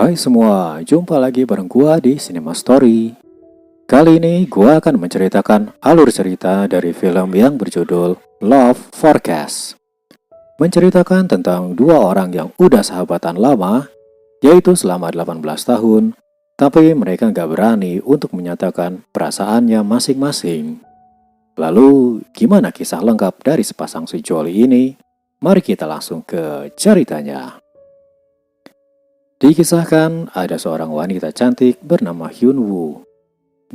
Hai semua, jumpa lagi bareng gua di Cinema Story. Kali ini gua akan menceritakan alur cerita dari film yang berjudul Love Forecast. Menceritakan tentang dua orang yang udah sahabatan lama, yaitu selama 18 tahun, tapi mereka nggak berani untuk menyatakan perasaannya masing-masing. Lalu, gimana kisah lengkap dari sepasang sejoli ini? Mari kita langsung ke ceritanya. Dikisahkan ada seorang wanita cantik bernama Hyun Woo.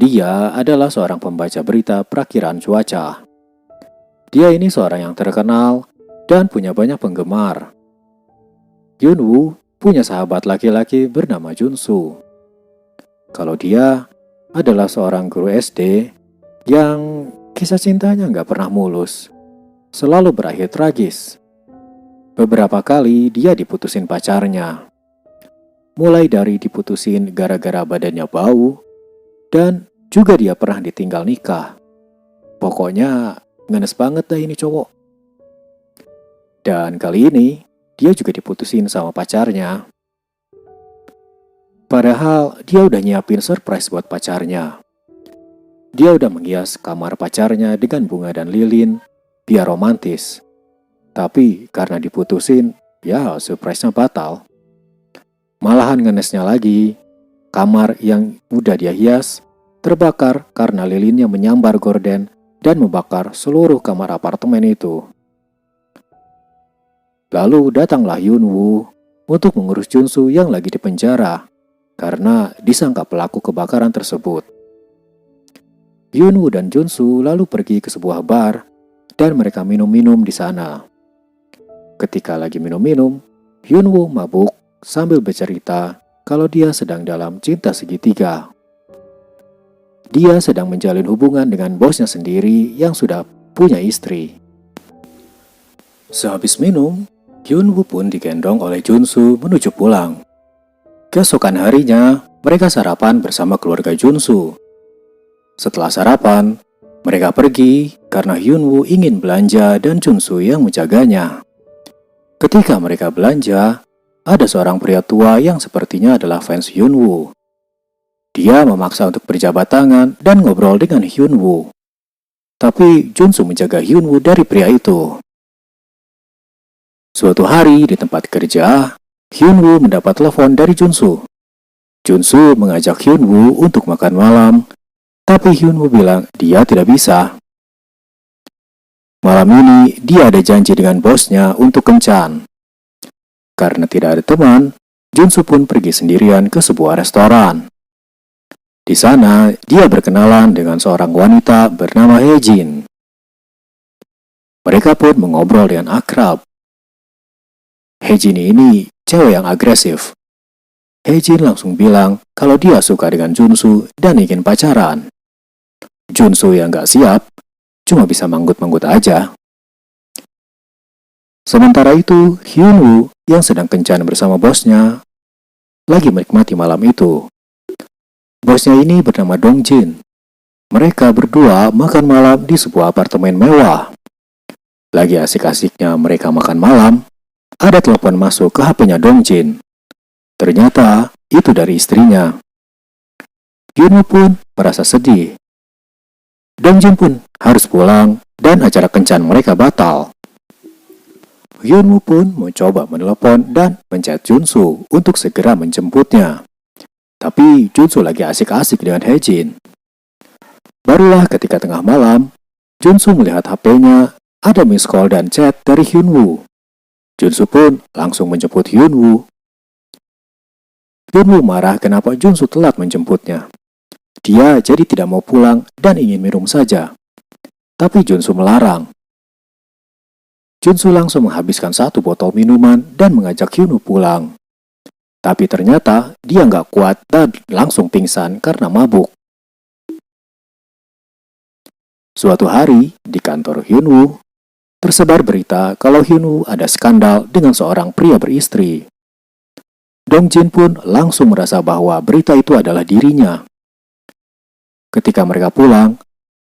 Dia adalah seorang pembaca berita perakiran cuaca. Dia ini seorang yang terkenal dan punya banyak penggemar. Hyun Woo punya sahabat laki-laki bernama Junsu. Kalau dia adalah seorang guru SD yang kisah cintanya nggak pernah mulus, selalu berakhir tragis. Beberapa kali dia diputusin pacarnya. Mulai dari diputusin gara-gara badannya bau, dan juga dia pernah ditinggal nikah. Pokoknya ngenes banget dah ini cowok. Dan kali ini, dia juga diputusin sama pacarnya. Padahal dia udah nyiapin surprise buat pacarnya. Dia udah menghias kamar pacarnya dengan bunga dan lilin, biar romantis. Tapi karena diputusin, ya surprise-nya batal. Malahan ngenesnya lagi, kamar yang udah dia hias terbakar karena lilinnya menyambar gorden dan membakar seluruh kamar apartemen itu. Lalu datanglah Hyun Woo untuk mengurus Junsu yang lagi di penjara karena disangka pelaku kebakaran tersebut. Hyun Woo dan Junsu lalu pergi ke sebuah bar dan mereka minum-minum di sana. Ketika lagi minum-minum, Hyun Woo mabuk sambil bercerita kalau dia sedang dalam cinta segitiga. Dia sedang menjalin hubungan dengan bosnya sendiri yang sudah punya istri. Sehabis minum, Hyun Woo pun digendong oleh Junsu menuju pulang. Keesokan harinya, mereka sarapan bersama keluarga Junsu. Setelah sarapan, mereka pergi karena Hyun Woo ingin belanja dan Junsu yang menjaganya. Ketika mereka belanja, ada seorang pria tua yang sepertinya adalah fans Hyun Woo. Dia memaksa untuk berjabat tangan dan ngobrol dengan Hyun Woo. Tapi Junsu menjaga Hyun Woo dari pria itu. Suatu hari di tempat kerja, Hyun Woo mendapat telepon dari Junsu. Junsu mengajak Hyun Woo untuk makan malam, tapi Hyun Woo bilang dia tidak bisa. Malam ini dia ada janji dengan bosnya untuk kencan. Karena tidak ada teman, Junsu pun pergi sendirian ke sebuah restoran. Di sana, dia berkenalan dengan seorang wanita bernama Hejin. Mereka pun mengobrol dengan akrab. Hejin ini cewek yang agresif. Hejin langsung bilang kalau dia suka dengan Junsu dan ingin pacaran. Junsu yang gak siap, cuma bisa manggut-manggut aja. Sementara itu, Hyun Woo yang sedang kencan bersama bosnya lagi menikmati malam itu. Bosnya ini bernama Dong Jin. Mereka berdua makan malam di sebuah apartemen mewah. Lagi asik-asiknya mereka makan malam, ada telepon masuk ke HP-nya Dong Jin. Ternyata itu dari istrinya. Hyun Woo pun merasa sedih. Dong Jin pun harus pulang dan acara kencan mereka batal. Hyun Woo pun mencoba menelepon dan menchat Junsu untuk segera menjemputnya. Tapi Junsu lagi asik-asik dengan Hejin. Barulah ketika tengah malam, Junsu melihat HP-nya ada miss call dan chat dari Hyun Woo. Junsu pun langsung menjemput Hyun Woo. Hyun Woo marah kenapa Junsu telat menjemputnya. Dia jadi tidak mau pulang dan ingin minum saja. Tapi Junsu melarang. Junsu langsung menghabiskan satu botol minuman dan mengajak Hyun Woo pulang. Tapi ternyata dia nggak kuat dan langsung pingsan karena mabuk. Suatu hari di kantor Hyun Woo, tersebar berita kalau Hyun Woo ada skandal dengan seorang pria beristri. Dong Jin pun langsung merasa bahwa berita itu adalah dirinya. Ketika mereka pulang,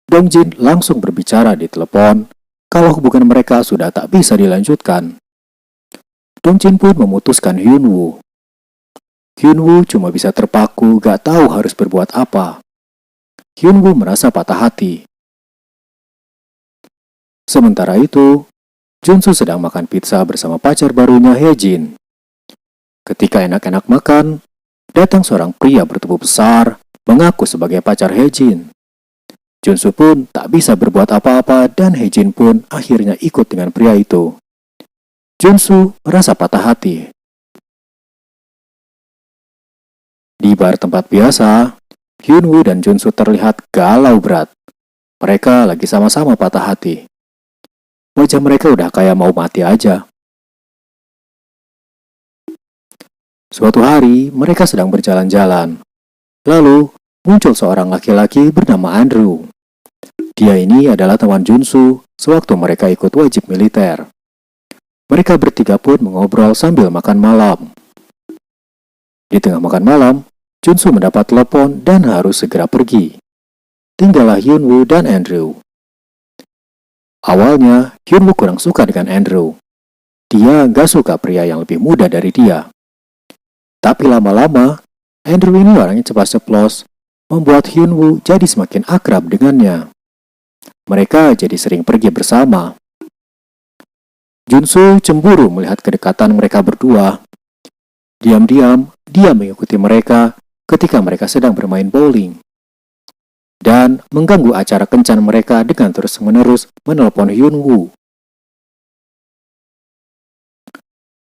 Dong Jin langsung berbicara di telepon kalau hubungan mereka sudah tak bisa dilanjutkan. Dong Jin pun memutuskan Hyun Woo. Hyunwoo cuma bisa terpaku gak tahu harus berbuat apa. Hyunwoo merasa patah hati. Sementara itu, Junsu sedang makan pizza bersama pacar barunya Haejin. Ketika enak-enak makan, datang seorang pria bertubuh besar mengaku sebagai pacar Haejin. Junsu pun tak bisa berbuat apa-apa dan Haejin pun akhirnya ikut dengan pria itu. Junsu merasa patah hati. Di bar tempat biasa, Hyunwoo dan Junsu terlihat galau berat. Mereka lagi sama-sama patah hati. Wajah mereka udah kayak mau mati aja. Suatu hari, mereka sedang berjalan-jalan. Lalu, muncul seorang laki-laki bernama Andrew. Dia ini adalah teman Junsu sewaktu mereka ikut wajib militer. Mereka bertiga pun mengobrol sambil makan malam. Di tengah makan malam, Junsu mendapat telepon dan harus segera pergi. Tinggallah Hyunwoo dan Andrew. Awalnya, Hyunwoo kurang suka dengan Andrew. Dia gak suka pria yang lebih muda dari dia. Tapi lama-lama, Andrew ini orangnya cepat ceplos, membuat Hyunwoo jadi semakin akrab dengannya. Mereka jadi sering pergi bersama. Junsu cemburu melihat kedekatan mereka berdua. Diam-diam, dia mengikuti mereka ketika mereka sedang bermain bowling. Dan mengganggu acara kencan mereka dengan terus-menerus menelpon Hyunwoo.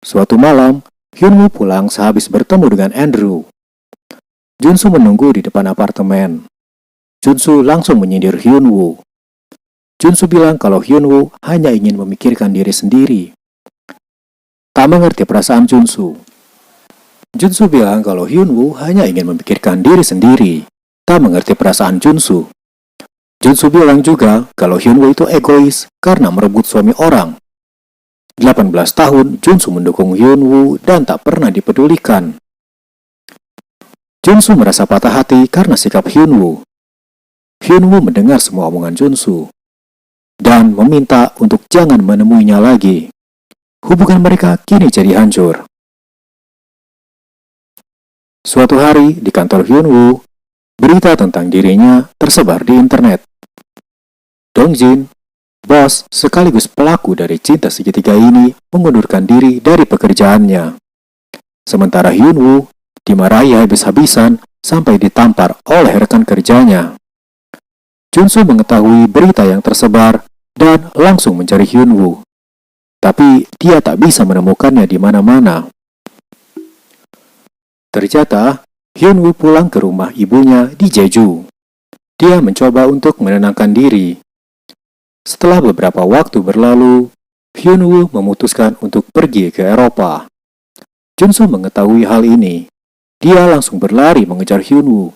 Suatu malam, Hyunwoo pulang sehabis bertemu dengan Andrew. Junsu menunggu di depan apartemen. Junsu langsung menyindir Hyunwoo. Junsu bilang kalau Hyunwoo hanya ingin memikirkan diri sendiri. Tak mengerti perasaan Junsu. Junsu bilang kalau Hyunwoo hanya ingin memikirkan diri sendiri. Tak mengerti perasaan Junsu. Junsu bilang juga kalau Hyunwoo itu egois karena merebut suami orang. 18 tahun Junsu mendukung Hyunwoo dan tak pernah dipedulikan. Junsu merasa patah hati karena sikap Hyunwoo. Hyunwoo mendengar semua omongan Junsu dan meminta untuk jangan menemuinya lagi. Hubungan mereka kini jadi hancur. Suatu hari di kantor Hyunwoo, berita tentang dirinya tersebar di internet. Dongjin, bos sekaligus pelaku dari cinta segitiga ini, mengundurkan diri dari pekerjaannya. Sementara Hyunwoo dimarahi habis-habisan sampai ditampar oleh rekan kerjanya. Junsu mengetahui berita yang tersebar dan langsung mencari Hyunwoo. Tapi dia tak bisa menemukannya di mana-mana. Ternyata Hyunwoo pulang ke rumah ibunya di Jeju. Dia mencoba untuk menenangkan diri. Setelah beberapa waktu berlalu, Hyunwoo memutuskan untuk pergi ke Eropa. Junsu mengetahui hal ini. Dia langsung berlari mengejar Hyunwoo.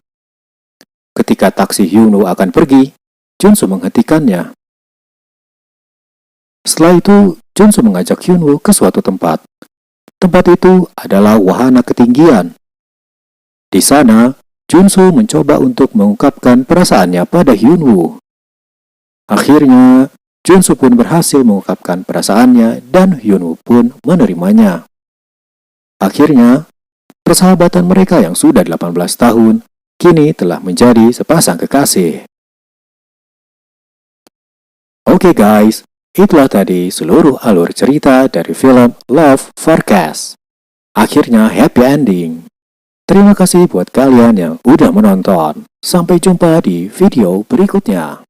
Ketika taksi Hyunwoo akan pergi, Junsu menghentikannya. Setelah itu, Junsu mengajak Hyunwoo ke suatu tempat. Tempat itu adalah wahana ketinggian. Di sana, Junsu mencoba untuk mengungkapkan perasaannya pada Hyunwoo. Akhirnya, Junsu pun berhasil mengungkapkan perasaannya dan Hyunwoo pun menerimanya. Akhirnya, persahabatan mereka yang sudah 18 tahun kini telah menjadi sepasang kekasih. Oke guys, itulah tadi seluruh alur cerita dari film Love Forecast. Akhirnya happy ending. Terima kasih buat kalian yang udah menonton. Sampai jumpa di video berikutnya.